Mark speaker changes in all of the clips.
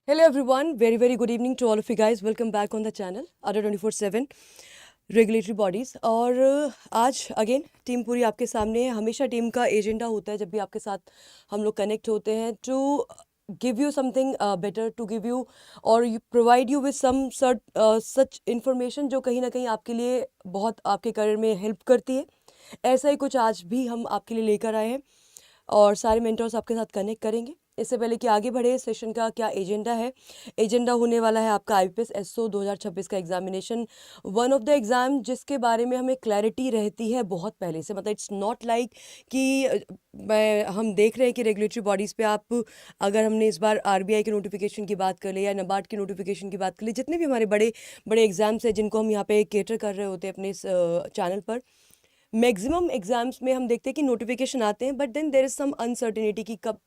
Speaker 1: Hello everyone, very good evening to all of you guys. Welcome back on the channel Adda 24/7 regulatory bodies. और आज again team पूरी आपके सामने है। हमेशा टीम का एजेंडा होता है जब भी आपके साथ हम लोग कनेक्ट होते हैं to give you something better, to give you और provide you with some such information जो कहीं ना कहीं आपके लिए बहुत आपके करियर में हेल्प करती है। ऐसा ही कुछ आज भी हम आपके लिए लेकर आए हैं और सारे मेंटर्स आपके साथ कनेक्ट करेंगे। इससे पहले कि आगे बढ़े, सेशन का क्या एजेंडा है। एजेंडा होने वाला है आपका IBPS SO 2026 का examination, one of the exam जिसके बारे में हमें क्लैरिटी रहती है बहुत पहले से। मतलब इट्स नॉट लाइक कि हम देख रहे हैं कि रेगुलेटरी बॉडीज़ पे आप, अगर हमने इस बार RBI के नोटिफिकेशन की बात कर ले या NABARD की नोटिफिकेशन की बात कर ले, जितने भी हमारे बड़े बड़े एग्ज़ाम्स हैं जिनको हम यहाँ पे केटर कर रहे होते हैं अपने इस चैनल पर, मैक्सिमम एग्जाम्स में हम देखते हैं कि नोटिफिकेशन आते हैं, but then there is some uncertainty कि कब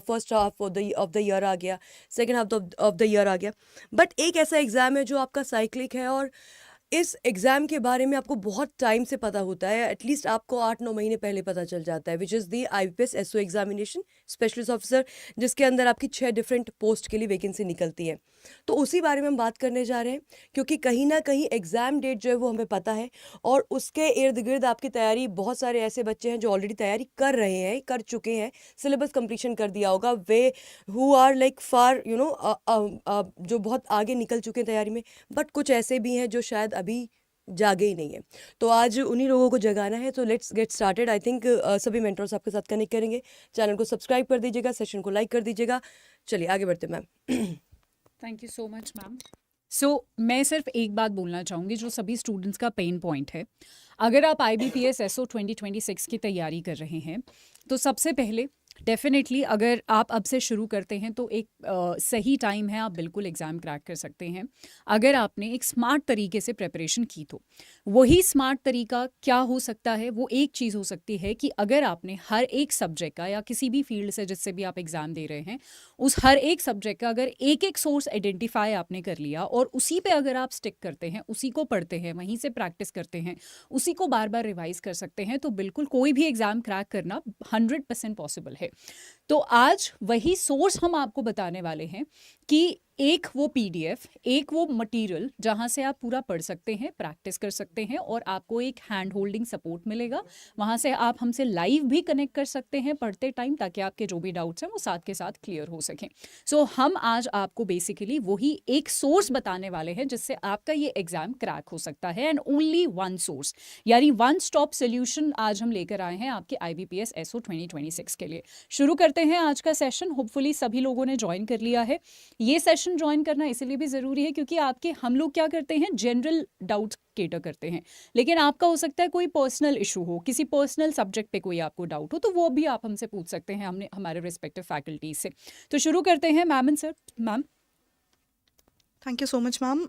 Speaker 1: first half of the year आ गया, second half of the year आ गया। बट एक ऐसा एग्ज़ाम है जो आपका साइक्लिक है और इस एग्ज़ाम के बारे में आपको बहुत टाइम से पता होता है। एटलीस्ट आपको 8-9 महीने पहले पता चल जाता है, which is the IBPS SO examination specialist officer, जिसके अंदर आपकी 6 डिफरेंट पोस्ट के लिए वैकेंसी निकलती है। तो उसी बारे में हम बात करने जा रहे हैं, क्योंकि कहीं ना कहीं एग्ज़ाम डेट जो है वो हमें पता है और उसके इर्द गिर्द आपकी तैयारी, बहुत सारे ऐसे बच्चे हैं जो ऑलरेडी तैयारी कर रहे हैं, कर चुके हैं, सिलेबस कंप्लीशन कर दिया होगा, वे हु आर लाइक फार जो बहुत आगे निकल चुके हैं तैयारी में। बट कुछ ऐसे भी हैं जो शायद अभी जागे ही नहीं है। तो आज उन्हीं लोगों को जगाना है। तो let's get started. I think सभी मेंटर्स आपके साथ कनेक्ट करेंगे। चैनल को सब्सक्राइब कर दीजिएगा, सेशन को लाइक कर दीजिएगा। चलिए आगे बढ़ते ma'am.
Speaker 2: Thank you so much ma'am. So मैं सिर्फ एक बात बोलना चाहूँगी जो सभी स्टूडेंट्स का पेन पॉइंट है। अगर आप IBPS SO 2026 की तैयारी कर रहे हैं तो सबसे पहले डेफिनेटली अगर आप अब से शुरू करते हैं तो एक सही टाइम है, आप बिल्कुल एग्ज़ाम क्रैक कर सकते हैं अगर आपने एक स्मार्ट तरीके से प्रिपरेशन की। तो वही स्मार्ट तरीका क्या हो सकता है? वो एक चीज़ हो सकती है कि अगर आपने हर एक सब्जेक्ट का या किसी भी फील्ड से जिससे भी आप एग्ज़ाम दे रहे हैं उस हर एक सब्जेक्ट का अगर एक एक सोर्स आइडेंटिफाई आपने कर लिया और उसी पे अगर आप स्टिक करते हैं, उसी को पढ़ते हैं, वहीं से प्रैक्टिस करते हैं, उसी को बार बार रिवाइज कर सकते हैं, तो बिल्कुल कोई भी एग्ज़ाम क्रैक करना 100% पॉसिबल है। तो आज वही सोर्स हम आपको बताने वाले हैं कि एक वो PDF, एक वो मटेरियल जहाँ से आप पूरा पढ़ सकते हैं, प्रैक्टिस कर सकते हैं और आपको एक हैंड होल्डिंग सपोर्ट मिलेगा। वहाँ से आप हमसे लाइव भी कनेक्ट कर सकते हैं पढ़ते टाइम, ताकि आपके जो भी डाउट्स हैं वो साथ के साथ क्लियर हो सकें। सो हम आज आपको बेसिकली वही एक सोर्स बताने वाले हैं जिससे आपका ये एग्जाम क्रैक हो सकता है, एंड ओनली वन सोर्स, यानी वन स्टॉप सोल्यूशन आज हम लेकर आए हैं आपके IBPS SO 2026 के लिए। शुरू करते हैं आज का सेशन। होपफुली सभी लोगों ने ज्वाइन कर लिया है। ये सेशन ज्वाइन करना इसलिए भी ज़रूरी है क्योंकि आपके हम लोग क्या करते हैं, जनरल डाउट्स केटर करते हैं, लेकिन आपका हो सकता है कोई पर्सनल इशू हो, किसी पर्सनल सब्जेक्ट पे कोई आपको डाउट हो, तो वो भी आप हमसे पूछ सकते हैं, हमने हमारे रिस्पेक्टिव फैकल्टीज से। तो शुरू करते हैं ma'am and sir. Ma'am.
Speaker 3: Thank you so much ma'am.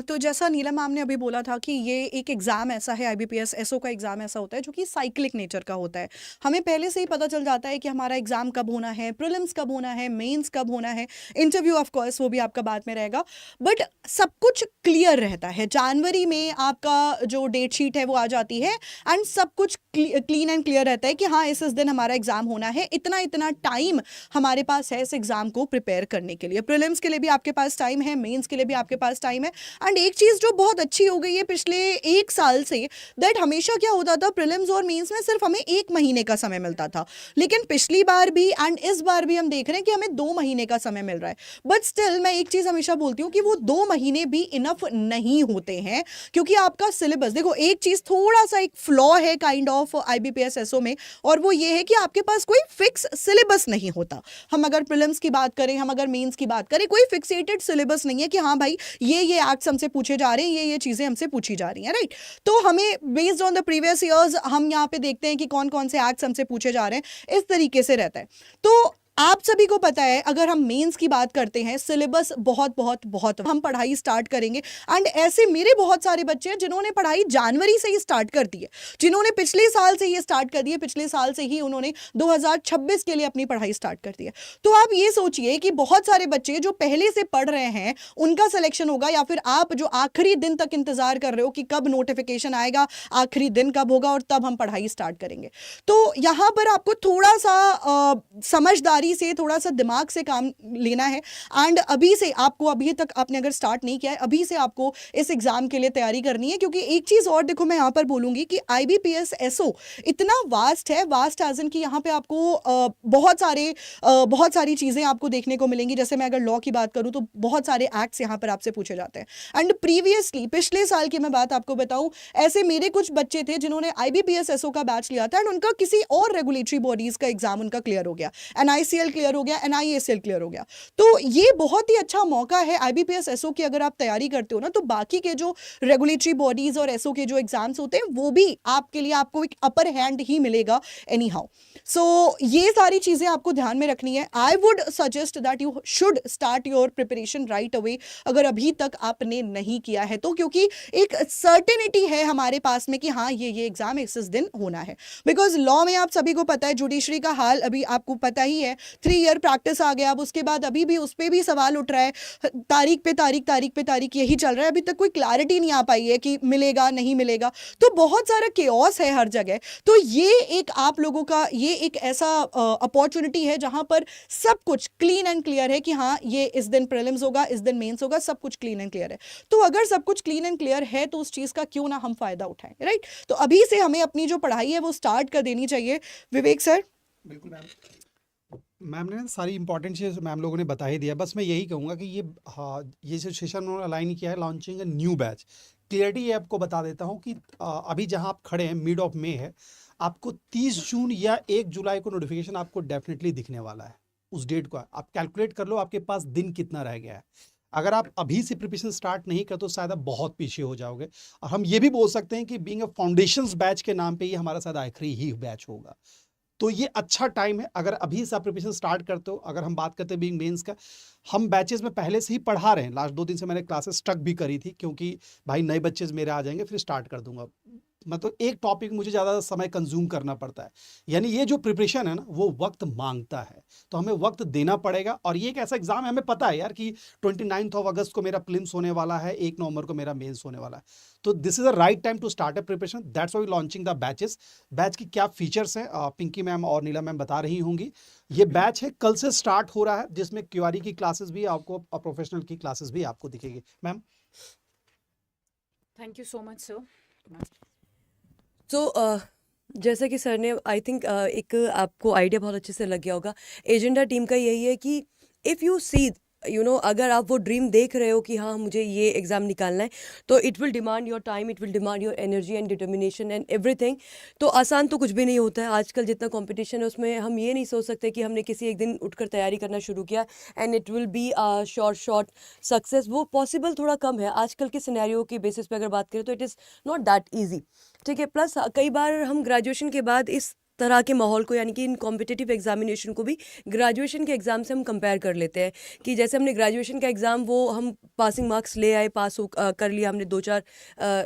Speaker 3: तो जैसा नीला मैम ने अभी बोला था कि ये एक एग्ज़ाम ऐसा है, IBPS SO का एग्ज़ाम ऐसा होता है जो कि साइक्लिक नेचर का होता है। हमें पहले से ही पता चल जाता है कि हमारा एग्ज़ाम कब होना है, प्रीलिम्स कब होना है, मेंस कब होना है, इंटरव्यू ऑफ कोर्स वो भी आपका बाद में रहेगा, बट सब कुछ क्लियर रहता है। जनवरी में आपका जो डेट शीट है वो आ जाती है एंड सब कुछ क्लीन एंड क्लियर रहता है कि हाँ इस दिन हमारा एग्ज़ाम होना है, इतना इतना टाइम हमारे पास है इस एग्ज़ाम को प्रिपेयर करने के लिए। प्रीलिम्स के लिए भी आपके पास टाइम है, मेंस के लिए भी आपके पास टाइम है। एंड एक चीज़ जो बहुत अच्छी हो गई है पिछले 1 साल से, दैट हमेशा क्या होता था, प्रीलिम्स और मेंस में सिर्फ हमें 1 महीने का समय मिलता था, लेकिन पिछली बार भी एंड इस बार भी हम देख रहे हैं कि हमें 2 महीने का समय मिल रहा है। बट स्टिल मैं एक चीज़ हमेशा बोलती हूँ कि वो 2 महीने भी इनफ नहीं होते हैं, क्योंकि आपका सिलेबस, देखो एक चीज़ थोड़ा सा एक फ्लॉ है काइंड ऑफ IBPS SO में, और वो ये है कि आपके पास कोई फिक्स सिलेबस नहीं होता। हम अगर प्रीलिम्स की बात करें, हम अगर मेंस की बात करें, कोई फिक्सेटेड सिलेबस नहीं है कि हाँ भाई ये एक्ट्स हमसे पूछे जा रहे हैं, ये चीज़ें हमसे पूछी जा रही हैं, राइट। तो हमें based on the previous years हम यहाँ पे देखते हैं कि कौन कौन से एक्ट्स हमसे पूछे जा रहे हैं, इस तरीके से रहता है। तो आप सभी को पता है, अगर हम मेंस की बात करते हैं, सिलेबस बहुत बहुत बहुत हम पढ़ाई स्टार्ट करेंगे, एंड ऐसे मेरे बहुत सारे बच्चे हैं जिन्होंने पढ़ाई जनवरी से ही स्टार्ट कर दी है, जिन्होंने पिछले साल से ये स्टार्ट कर दी है, पिछले साल से ही उन्होंने 2026 के लिए अपनी पढ़ाई स्टार्ट कर दी है। तो आप ये सोचिए कि बहुत सारे बच्चे जो पहले से पढ़ रहे हैं उनका सिलेक्शन होगा, या फिर आप जो आखिरी दिन तक इंतजार कर रहे हो कि कब नोटिफिकेशन आएगा, आखिरी दिन कब होगा और तब हम पढ़ाई स्टार्ट करेंगे। तो यहाँ पर आपको थोड़ा सा समझदारी तैयारी से, थोड़ा सा दिमाग से काम लेना है। एंड अभी से आपको, अभी तक आपने अगर स्टार्ट नहीं किया है, अभी से आपको इस एग्जाम के लिए तैयारी करनी है। क्योंकि एक चीज़ और देखो, मैं यहाँ पर बोलूँगी कि IBPS SO इतना वास्ट है, वास्ट एज इन कि यहाँ पे आपको बहुत सारी चीज़ें आपको देखने को मिलेंगी। जैसे मैं अगर लॉ की बात करूँ तो बहुत सारे एक्ट्स यहाँ पर आपसे पूछे जाते हैं। एंड प्रीवियसली पिछले साल की मैं बात आपको बताऊँ, ऐसे मेरे कुछ बच्चे थे जिन्होंने IBPS SO का बैच लिया था एंड उनका किसी और रेगुलेटरी बॉडीज़ का एग्जाम उनका क्लियर हो गया, NICL क्लियर हो गया, NIACL क्लियर हो गया। तो ये बहुत ही अच्छा मौका है IBPS SO की, अगर आप तैयारी करते हो ना, तो बाकी के जो रेगुलेटरी बॉडीज़ और SO के जो एग्जाम्स होते हैं वो भी आपके लिए, आपको एक अपर हैंड ही मिलेगा एनी हाउ। सो ये सारी चीज़ें आपको ध्यान में रखनी है। I would suggest that you should start your preparation right away, अगर अभी तक आपने नहीं किया है तो, क्योंकि एक सर्टेनिटी है हमारे पास में कि हाँ ये एग्जाम इस दिन होना है। बिकॉज लॉ में आप सभी को पता है, जुडिशरी का हाल अभी आपको पता ही है, 3 ईयर प्रैक्टिस आ गया, अब उसके बाद अभी भी उस पर भी सवाल उठ रहा है, तारीख पे तारीख यही चल रहा है। अभी तक कोई क्लैरिटी नहीं आ पाई है कि मिलेगा नहीं मिलेगा, तो बहुत सारा केओस है हर जगह। तो ये एक आप लोगों का ये एक ऐसा अपॉर्चुनिटी है जहां पर सब कुछ क्लीन एंड क्लियर है कि हाँ ये इस दिन प्रीलिम्स होगा, इस दिन मेंस होगा, सब कुछ क्लीन एंड क्लियर है। तो अगर सब कुछ क्लीन एंड क्लियर है तो उस चीज़ का क्यों ना हम फायदा उठाएं, राइट? तो अभी से हमें अपनी जो पढ़ाई है वो स्टार्ट कर देनी चाहिए। विवेक सर।
Speaker 4: बिल्कुल मैम ने सारी इंपॉर्टेंट चीज़ मैम लोगों ने बता ही दिया। बस मैं यही कहूँगा कि ये जो सेशन उन्होंने अलाइन किया है, launching a new batch, clarity ये आपको बता देता हूँ कि अभी जहाँ आप खड़े हैं मिड ऑफ मे है, आपको 30 जून या 1 जुलाई को नोटिफिकेशन आपको डेफिनेटली दिखने वाला है। उस डेट को आप कैलकुलेट कर लो, आपके पास दिन कितना रह गया है। अगर आप अभी से प्रिपरेशन स्टार्ट नहीं कर तो शायद आप बहुत पीछे हो जाओगे। और हम ये भी बोल सकते हैं कि बीइंग अ फाउंडेशंस बैच के नाम पे ये हमारा शायद आखिरी ही बैच होगा। तो ये अच्छा टाइम है अगर अभी से आप प्रिपरेशन स्टार्ट करते हो। अगर हम बात करते हैं बीइंग मेंस का, हम बैचेस में पहले से ही पढ़ा रहे हैं। लास्ट 2 दिन से मैंने क्लासेस स्टक भी करी थी, क्योंकि भाई नए बच्चे मेरे आ जाएंगे फिर स्टार्ट कर दूंगा। मतलब एक टॉपिक मुझे ज़्यादा समय कंज्यूम करना पड़ता है। यानी ये जो प्रिपरेशन है ना, वो वक्त मांगता है, तो हमें वक्त देना पड़ेगा। और ये एक ऐसा एग्जाम है, हमें पता है यार कि 29 अगस्त को मेरा प्रीलिम्स होने वाला है, 1 नवंबर को मेरा मेंस होने वाला है। तो this is the right time to start a preparation. That's why launching the batches. Batch की क्या फीचर्स हैं पिंकी मैम और नीला मैम बता रही होंगी। ये बैच है, कल से स्टार्ट हो रहा है, जिसमें क्यूआरई की क्लासेस भी आपको और प्रोफेशनल की क्लासेस भी आपको दिखेगी। Ma'am
Speaker 2: thank you so much sir.
Speaker 1: तो जैसा कि सर ने आई थिंक एक आपको आइडिया बहुत अच्छे से लग गया होगा। एजेंडा टीम का यही है कि इफ़ यू सी अगर आप वो ड्रीम देख रहे हो कि हाँ मुझे ये एग्ज़ाम निकालना है, तो it will demand your time, it will demand your energy and determination and everything. तो आसान तो कुछ भी नहीं होता है। आजकल जितना कंपटीशन है उसमें हम ये नहीं सोच सकते कि हमने किसी एक दिन उठकर तैयारी करना शुरू किया and it will be short success. वो पॉसिबल थोड़ा कम है आजकल के सिनेरियो के बेसिस पे अगर बात करें तो it is not that easy. ठीक है। प्लस कई बार हम ग्रेजुएशन के बाद इस तरह के माहौल को, यानी कि इन कॉम्पिटिटिव एग्जामिनेशन को भी ग्रेजुएशन के एग्ज़ाम से हम कंपेयर कर लेते हैं कि जैसे हमने ग्रेजुएशन का एग्ज़ाम वो हम पासिंग मार्क्स ले आए, कर लिया हमने, 2-4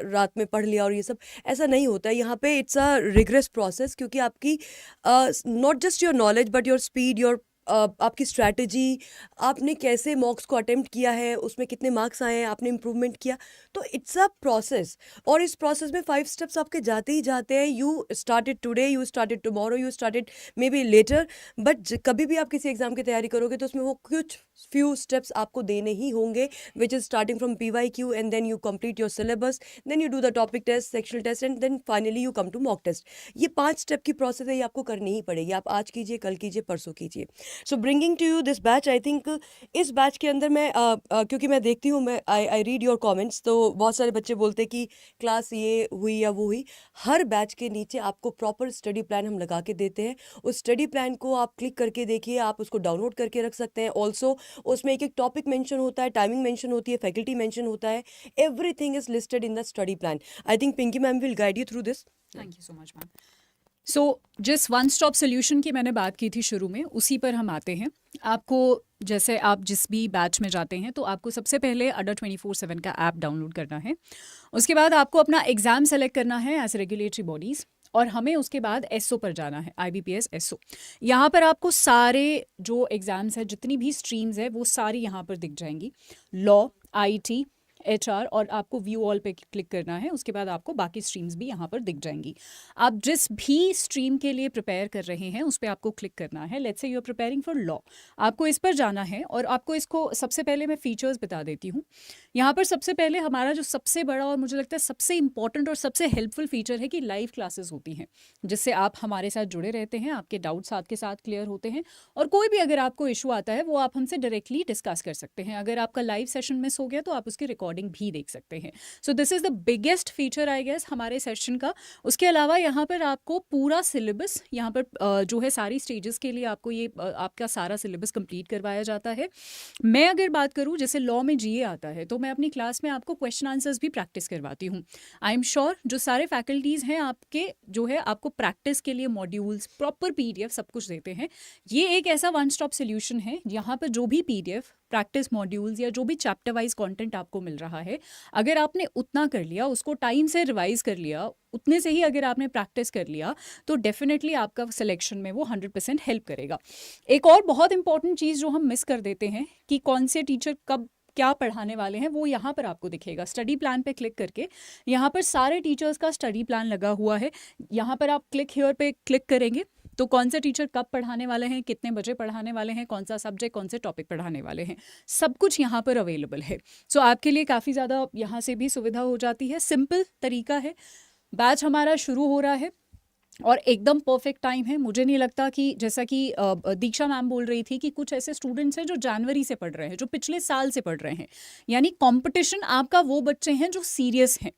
Speaker 1: रात में पढ़ लिया और ये सब। ऐसा नहीं होता है यहाँ पे। इट्स अ रिग्रेस प्रोसेस, क्योंकि आपकी not just your knowledge but your speed, your आपकी स्ट्रैटेजी, आपने कैसे मॉक्स को अटेम्प्ट किया है, उसमें कितने मार्क्स आए हैं, आपने इम्प्रूवमेंट किया। तो इट्स अ प्रोसेस, और इस प्रोसेस में 5 स्टेप्स आपके जाते ही जाते हैं। You started today, you started tomorrow, you started maybe later, but कभी भी आप किसी एग्जाम की तैयारी करोगे तो उसमें वो कुछ फ्यू स्टेप्स आपको देने ही होंगे, which is starting from PYQ and then you complete your syllabus, then you do the topic test, sectional test and then finally you come to mock test. ये 5 स्टेप की प्रोसेस है, ये आपको करनी ही पड़ेगी। आप आज कीजिए, कल कीजिए, परसों कीजिए। So bringing to you this batch, I think इस बैच के अंदर मैं क्योंकि मैं देखती हूँ, मैं आई रीड योर कमेंट्स, तो बहुत सारे बच्चे बोलते हैं कि क्लास ये हुई या वो हुई। हर बैच के नीचे आपको प्रॉपर स्टडी प्लान हम लगा के देते हैं। उस स्टडी प्लान को आप क्लिक करके देखिए, आप उसको डाउनलोड करके रख सकते हैं। ऑल्सो उसमें एक एक टॉपिक मेंशन होता है, टाइमिंग मेंशन होती है, फैकल्टी मेंशन होता है, everything is listed in the study plan. I think Pinky ma'am will guide you through this.
Speaker 2: Thank you so much ma'am. So जिस वन स्टॉप सोल्यूशन की मैंने बात की थी शुरू में, उसी पर हम आते हैं। आपको जैसे आप जिस भी बैच में जाते हैं तो आपको सबसे पहले अडर 24/7 का ऐप डाउनलोड करना है। उसके बाद आपको अपना एग्ज़ाम सेलेक्ट करना है एज रेगुलेटरी बॉडीज़, और हमें उसके बाद SO पर जाना है, IBPS SO। यहाँ पर आपको सारे जो एग्ज़ाम्स हैं, जितनी भी स्ट्रीम्स है, वो सारी यहाँ पर दिख जाएंगी। लॉ, IT, HR और आपको व्यू ऑल पे क्लिक करना है। उसके बाद आपको बाकी स्ट्रीम्स भी यहाँ पर दिख जाएंगी। आप जिस भी स्ट्रीम के लिए प्रिपेयर कर रहे हैं उस पर आपको क्लिक करना है। Let's say you are preparing for law, आपको इस पर जाना है और आपको इसको सबसे पहले मैं फीचर्स बता देती हूँ। यहाँ पर सबसे पहले हमारा जो सबसे बड़ा और मुझे लगता है सबसे इंपॉर्टेंट और सबसे हेल्पफुल फीचर है कि लाइव क्लासेस होती हैं, जिससे आप हमारे साथ जुड़े रहते हैं, आपके डाउट्स आपके साथ क्लियर होते हैं और कोई भी अगर आपको इशू आता है वो आप हमसे डायरेक्टली डिस्कस कर सकते हैं। अगर आपका लाइव सेशन मिस हो गया तो आप उसकी रिकॉर्डिंग भी देख सकते हैं। So this is the biggest feature I guess हमारे सेशन का। उसके अलावा यहाँ पर आपको पूरा सिलेबस यहाँ पर जो है सारी स्टेजेस के लिए आपको ये आपका सारा सिलेबस कंप्लीट करवाया जाता है। मैं अगर बात करूँ जैसे लॉ में GA आता है तो मैं अपनी क्लास में आपको क्वेश्चन आंसर्स भी प्रैक्टिस करवाती हूँ। आई एम श्योर जो सारे फैकल्टीज़ हैं आपके जो है आपको प्रैक्टिस के लिए मॉड्यूल्स प्रॉपर PDF सब कुछ देते हैं। ये एक ऐसा वन स्टॉप सोल्यूशन है यहाँ पर जो भी PDF प्रैक्टिस मॉड्यूल्स या जो भी चैप्टर वाइज कंटेंट आपको मिल रहा है, अगर आपने उतना कर लिया, उसको टाइम से रिवाइज कर लिया, उतने से ही अगर आपने प्रैक्टिस कर लिया तो डेफिनेटली आपका सिलेक्शन में वो 100% हेल्प करेगा। एक और बहुत इंपॉर्टेंट चीज़ जो हम मिस कर देते हैं कि कौन से टीचर कब क्या पढ़ाने वाले हैं वो यहाँ पर आपको दिखेगा। स्टडी प्लान पे क्लिक करके यहाँ पर सारे टीचर्स का स्टडी प्लान लगा हुआ है। यहाँ पर आप क्लिक हियर पे क्लिक करेंगे तो कौन से टीचर कब पढ़ाने वाले हैं, कितने बजे पढ़ाने वाले हैं, कौन सा सब्जेक्ट कौन से टॉपिक पढ़ाने वाले हैं, सब कुछ यहाँ पर अवेलेबल है। सो आपके लिए काफ़ी ज़्यादा यहाँ से भी सुविधा हो जाती है। सिंपल तरीका है। बैच हमारा शुरू हो रहा है और एकदम परफेक्ट टाइम है। मुझे नहीं लगता कि जैसा कि दीक्षा मैम बोल रही थी कि कुछ ऐसे स्टूडेंट्स हैं जो जनवरी से पढ़ रहे हैं, जो पिछले साल से पढ़ रहे हैं, यानी कंपटीशन आपका वो बच्चे हैं जो सीरियस हैं,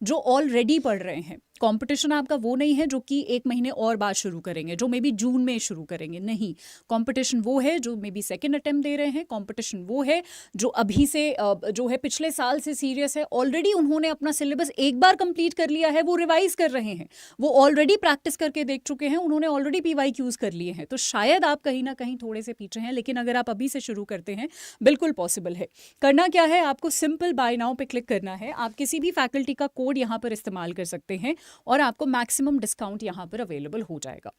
Speaker 2: जो ऑलरेडी पढ़ रहे हैं। कंपटीशन आपका वो नहीं है जो कि 1 महीने और बाद शुरू करेंगे, जो मे बी जून में शुरू करेंगे, नहीं। कंपटीशन वो है जो मे बी सेकेंड अटेम्प्ट दे रहे हैं। कंपटीशन वो है जो अभी से जो है पिछले साल से सीरियस है, ऑलरेडी उन्होंने अपना सिलेबस एक बार कंप्लीट कर लिया है, वो रिवाइज कर रहे हैं, वो ऑलरेडी प्रैक्टिस करके देख चुके हैं, उन्होंने ऑलरेडी PYQs कर लिए हैं। तो शायद आप कहीं ना कहीं थोड़े से पीछे हैं, लेकिन अगर आप अभी से शुरू करते हैं बिल्कुल पॉसिबल है। करना क्या है, आपको सिंपल बाय नाउ पे क्लिक करना है। आप किसी भी फैकल्टी का कोड यहाँ पर इस्तेमाल कर सकते हैं और आपको मैक्सिमम डिस्काउंट यहाँ पर अवेलेबल हो जाएगा।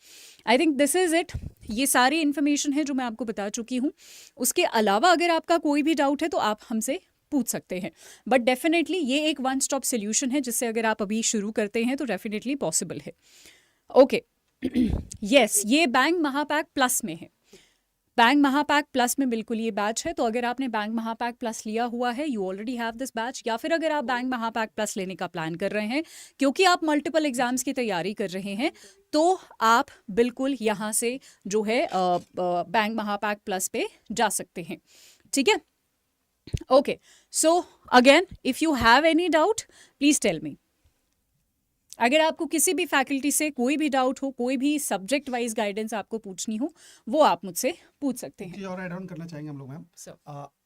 Speaker 2: I think this is it. ये सारी इन्फॉर्मेशन है जो मैं आपको बता चुकी हूँ। उसके अलावा अगर आपका कोई भी डाउट है तो आप हमसे पूछ सकते हैं, बट डेफिनेटली ये एक वन स्टॉप सोल्यूशन है जिससे अगर आप अभी शुरू करते हैं तो डेफिनेटली पॉसिबल है। ओके यस, ये बैंक महापैक प्लस में है। बैंक महापैक प्लस में बिल्कुल ये बैच है। तो अगर आपने बैंक महापैक प्लस लिया हुआ है, you already have this batch, या फिर अगर आप बैंक महापैक प्लस लेने का प्लान कर रहे हैं क्योंकि आप मल्टीपल एग्जाम्स की तैयारी कर रहे हैं, तो आप बिल्कुल यहाँ से जो है बैंक महापैक प्लस पे जा सकते हैं। ठीक है, okay. So again if you have any doubt please tell me. अगर आपको किसी भी फैकल्टी से कोई भी डाउट हो, कोई भी सब्जेक्ट वाइज गाइडेंस आपको पूछनी हो, वो आप मुझसे पूछ सकते हैं।
Speaker 4: चीज़ और ऐड ऑन करना चाहेंगे हम लोग मैम।
Speaker 2: So,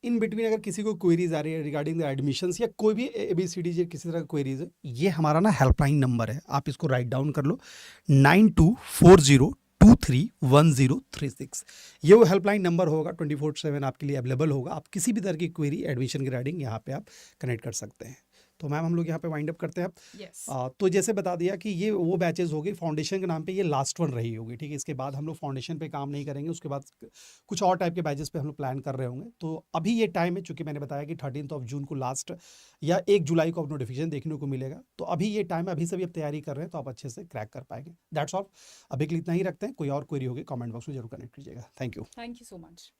Speaker 4: इन बिटवीन अगर किसी को क्वेरीज आ रही है रिगार्डिंग द एडमिशंस या कोई भी ABCD किसी तरह का क्वेरीज है, ये हमारा ना हेल्पलाइन नंबर है, आप इसको राइट डाउन कर लो, 9240231036। ये वो हेल्पलाइन नंबर होगा, 24/7 आपके लिए अवेलेबल होगा। आप किसी भी तरह की क्वेरी एडमिशन की रिगार्डिंग यहाँ पे आप कनेक्ट कर सकते हैं। तो मैम हम लोग यहाँ पे वाइंड अप करते हैं।
Speaker 2: yes.
Speaker 4: तो जैसे बता दिया कि ये वो बैचेस हो गई फाउंडेशन के नाम पे, ये लास्ट वन रही होगी, ठीक है। इसके बाद हम लोग फाउंडेशन पे काम नहीं करेंगे, उसके बाद कुछ और टाइप के बैचेस पे हम लोग प्लान कर रहे होंगे। तो अभी ये टाइम है, चूंकि मैंने बताया कि 13 जून को लास्ट या 1 जुलाई को आप नोटिफिकेशन देखने को मिलेगा। तो अभी ये टाइम है, अभी से भी आप तैयारी कर रहे हैं तो आप अच्छे से क्रैक कर पाएंगे। दैट्स ऑल, अभी के लिए इतना ही रखते हैं। कोई और क्वेरी होगी कमेंट बॉक्स में जरूर कनेक्ट कीजिएगा। Thank you
Speaker 2: so much.